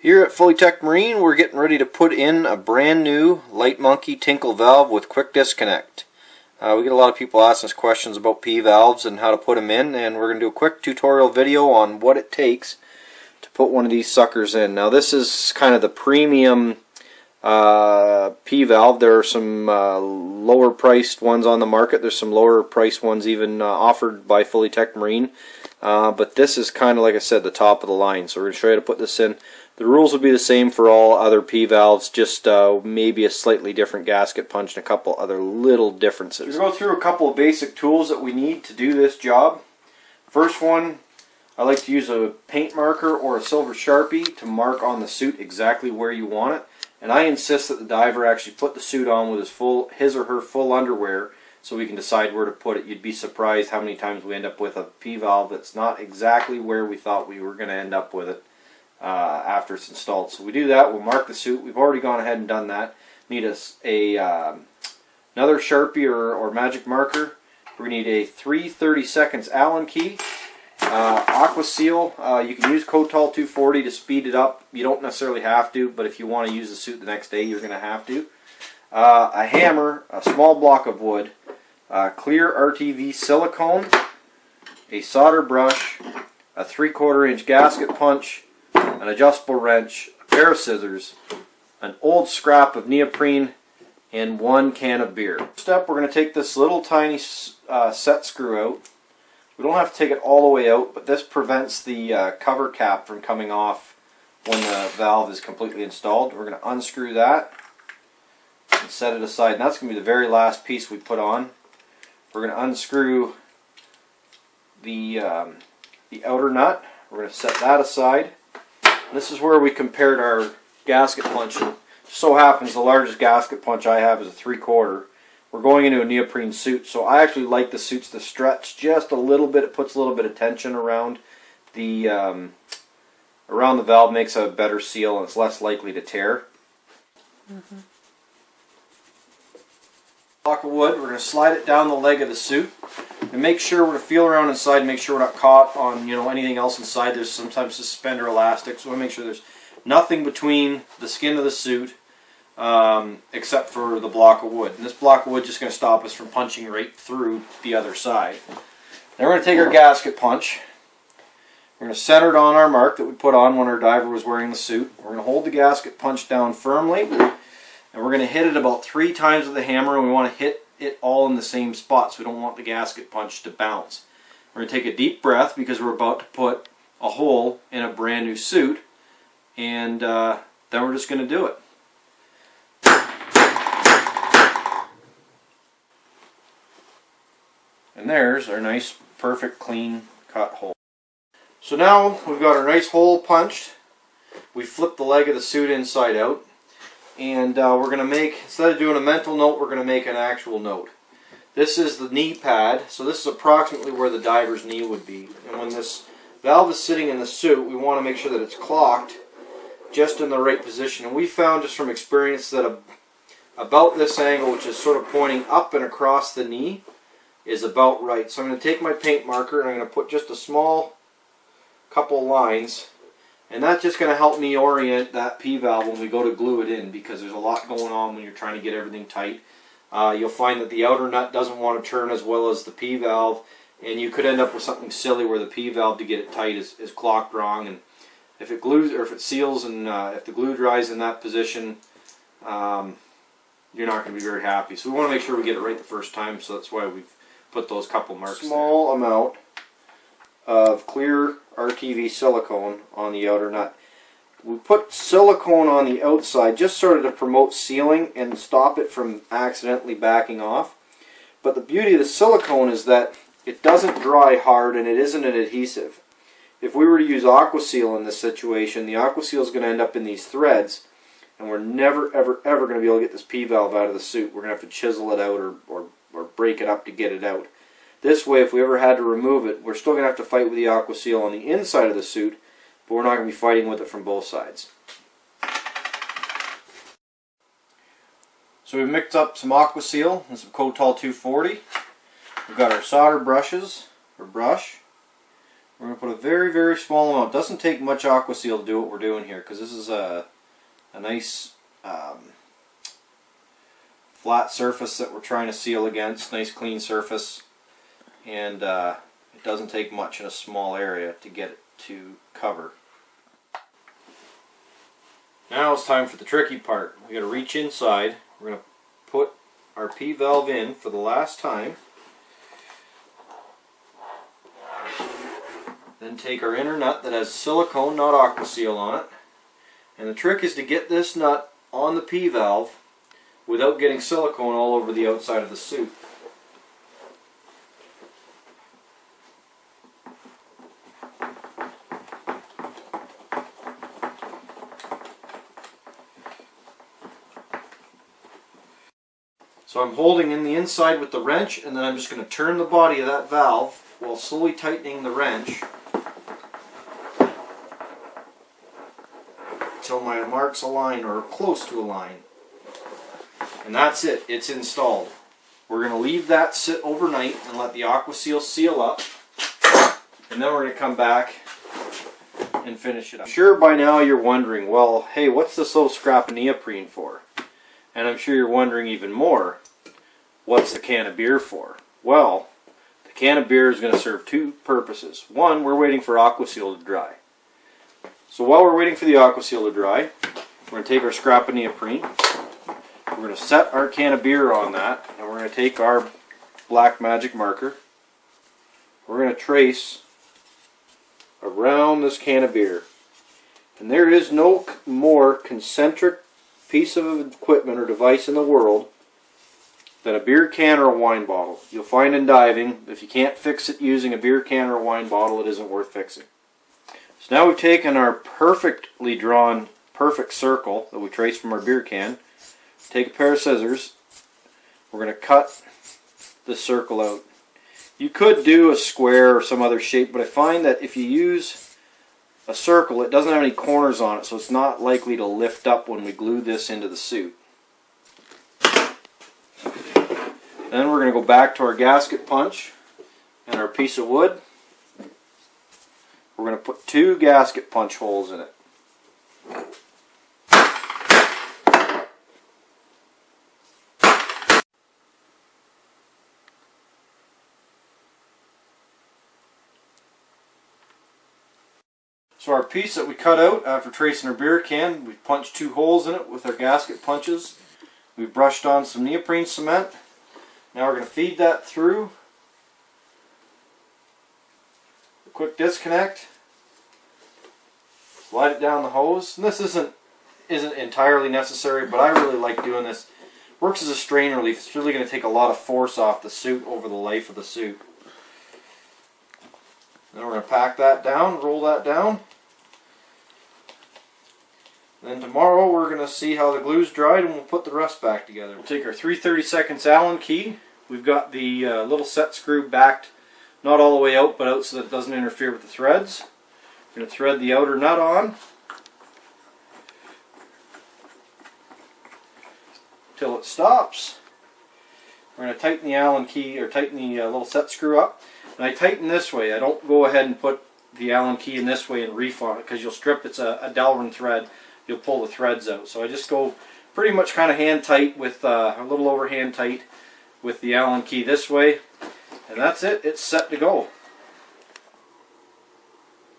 Here at Fully Tek Marine, we're getting ready to put in a brand new Light Monkey Tinkle valve with quick disconnect. We get a lot of people asking us questions about P valves and how to put them in, and we're going to do a quick tutorial video on what it takes to put one of these suckers in. Now this is kind of the premium P valve. There are some lower priced ones on the market. There's some lower priced ones even offered by Fully Tek Marine. But this is kind of, like I said, the top of the line. So we're going to show you how to put this in. The rules will be the same for all other P valves, just maybe a slightly different gasket punch and a couple other little differences. We'll go through a couple of basic tools that we need to do this job. First one, I like to use a paint marker or a silver Sharpie to mark on the suit exactly where you want it. And I insist that the diver actually put the suit on with his or her full underwear so we can decide where to put it. You'd be surprised how many times we end up with a P valve that's not exactly where we thought we were going to end up with it after it's installed. So we do that, we'll mark the suit. We've already gone ahead and done that. Need another Sharpie or magic marker. We're going to need a 3/32 Allen key. Aqua Seal, you can use Kotal 240 to speed it up. You don't necessarily have to, but if you want to use the suit the next day, you're going to have to. A hammer, a small block of wood, clear RTV silicone, a solder brush, a 3/4 inch gasket punch, an adjustable wrench, a pair of scissors, an old scrap of neoprene, and 1 can of beer. First step, we're going to take this little tiny set screw out. We don't have to take it all the way out, but this prevents the cover cap from coming off when the valve is completely installed. We're going to unscrew that and set it aside, and that's going to be the very last piece we put on. We're going to unscrew the outer nut. We're going to set that aside. And this is where we compared our gasket punch. It just so happens the largest gasket punch I have is a 3/4. We're going into a neoprene suit, so I actually like the suits to stretch just a little bit. It puts a little bit of tension around the valve, makes a better seal, and it's less likely to tear. Block of wood, we're going to slide it down the leg of the suit and make sure we're going to feel around inside and make sure we're not caught on anything else inside. There's sometimes suspender elastics, so we want to make sure there's nothing between the skin of the suit except for the block of wood. And this block of wood is just going to stop us from punching right through the other side. Then we're going to take our gasket punch. We're going to center it on our mark that we put on when our diver was wearing the suit. We're going to hold the gasket punch down firmly, and we're going to hit it about 3 times with the hammer, and we want to hit it all in the same spot, so we don't want the gasket punch to bounce. We're going to take a deep breath because we're about to put a hole in a brand new suit, and then we're just going to do it. And there's our nice, perfect, clean cut hole. So now we've got our nice hole punched. We flipped the leg of the suit inside out. And we're going to make, instead of doing a mental note, we're going to make an actual note. This is the knee pad, so this is approximately where the diver's knee would be. And when this valve is sitting in the suit, we want to make sure that it's clocked just in the right position. And we found just from experience that about this angle, which is sort of pointing up and across the knee, is about right. So I'm going to take my paint marker and I'm going to put just a small couple lines. And that's just going to help me orient that P valve when we go to glue it in, because there's a lot going on when you're trying to get everything tight. You'll find that the outer nut doesn't want to turn as well as the P valve, and you could end up with something silly where the P valve, to get it tight, is clocked wrong. And if it glues, or if it seals, and if the glue dries in that position, you're not going to be very happy. So we want to make sure we get it right the first time, so that's why we've put those couple marks there. Small amount of clear RTV silicone on the outer nut. We put silicone on the outside just sort of to promote sealing and stop it from accidentally backing off. But the beauty of the silicone is that it doesn't dry hard and it isn't an adhesive. If we were to use Aqua Seal in this situation, the Aqua Seal is going to end up in these threads, and we're never ever ever going to be able to get this P valve out of the suit. We're going to have to chisel it out or break it up to get it out. This way, if we ever had to remove it, we're still going to have to fight with the Aqua Seal on the inside of the suit, but we're not going to be fighting with it from both sides. So we've mixed up some Aqua Seal and some Kotal 240. We've got our solder brushes, or brush. We're going to put a very, very small amount. It doesn't take much aqua seal to do what we're doing here, because this is a nice flat surface that we're trying to seal against. Nice clean surface, and it doesn't take much in a small area to get it to cover. Now it's time for the tricky part. We got to reach inside. We're going to put our P-valve in for the last time. Then take our inner nut that has silicone, not aqua seal on it. And the trick is to get this nut on the P-valve without getting silicone all over the outside of the suit. So I'm holding in the inside with the wrench, and then I'm just going to turn the body of that valve while slowly tightening the wrench until my marks align or close to align. And that's it, it's installed. We're going to leave that sit overnight and let the aqua seal up, and then we're going to come back and finish it up. I'm sure by now you're wondering, well, hey, what's this little scrap of neoprene for? And I'm sure you're wondering even more, what's the can of beer for? Well, the can of beer is going to serve two purposes. One, we're waiting for aqua seal to dry. So while we're waiting for the aqua seal to dry, we're going to take our scrap of neoprene, we're going to set our can of beer on that, and we're going to take our black magic marker, we're going to trace around this can of beer. And there is no more concentric piece of equipment or device in the world than a beer can or a wine bottle. You'll find in diving, if you can't fix it using a beer can or a wine bottle, it isn't worth fixing. So now we've taken our perfectly drawn, perfect circle that we traced from our beer can, take a pair of scissors, we're going to cut the circle out. You could do a square or some other shape, but I find that if you use a circle, it doesn't have any corners on it, so it's not likely to lift up when we glue this into the suit. Then we're going to go back to our gasket punch and our piece of wood. We're going to put 2 gasket punch holes in it. So our piece that we cut out after tracing our beer can, we punched 2 holes in it with our gasket punches. We brushed on some neoprene cement. Now we're going to feed that through. A quick disconnect. Slide it down the hose. And this isn't entirely necessary, but I really like doing this. Works as a strain relief. It's really going to take a lot of force off the suit over the life of the suit. Then we're going to pack that down, roll that down. Then tomorrow we're going to see how the glue's dried and we'll put the rest back together. We'll take our 3/32 Allen key. We've got the little set screw backed, not all the way out, but out so that it doesn't interfere with the threads. We're going to thread the outer nut on till it stops. We're going to tighten the Allen key, or tighten the little set screw up. And I tighten this way. I don't go ahead and put the Allen key in this way and reef on it, because you'll strip. It's a Delrin thread. You'll pull the threads out. So I just go pretty much kind of hand tight with a little over hand tight with the Allen key this way, and that's it. It's set to go.